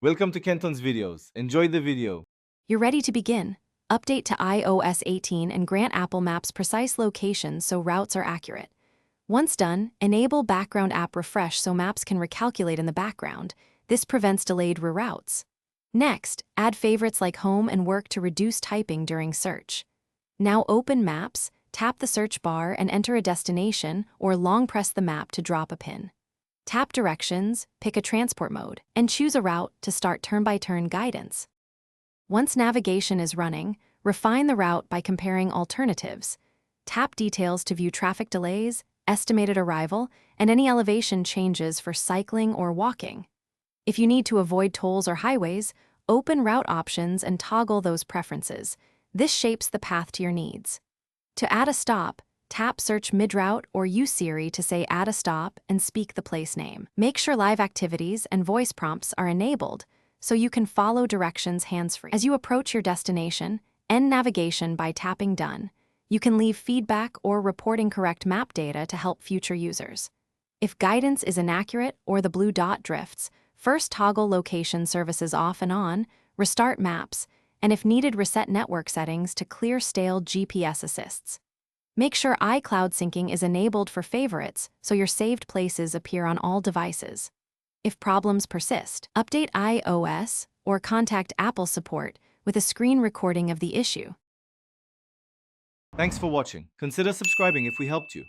Welcome to Kenton's videos. Enjoy the video. You're ready to begin. Update to iOS 18 and grant Apple Maps precise locations so routes are accurate. Once done, enable background app refresh so maps can recalculate in the background. This prevents delayed reroutes. Next, add favorites like home and work to reduce typing during search. Now open Maps, tap the search bar and enter a destination or long press the map to drop a pin. Tap Directions, pick a transport mode, and choose a route to start turn-by-turn guidance. Once navigation is running, refine the route by comparing alternatives. Tap Details to view traffic delays, estimated arrival, and any elevation changes for cycling or walking. If you need to avoid tolls or highways, open Route Options and toggle those preferences. This shapes the path to your needs. To add a stop, tap Search Mid-Route or use Siri to say add a stop and speak the place name. Make sure live activities and voice prompts are enabled so you can follow directions hands-free. As you approach your destination, end navigation by tapping Done. You can leave feedback or report incorrect map data to help future users. If guidance is inaccurate or the blue dot drifts, first toggle location services off and on, restart maps, and if needed, reset network settings to clear stale GPS assists. Make sure iCloud syncing is enabled for favorites so your saved places appear on all devices. If problems persist, update iOS or contact Apple support with a screen recording of the issue. Thanks for watching. Consider subscribing if we helped you.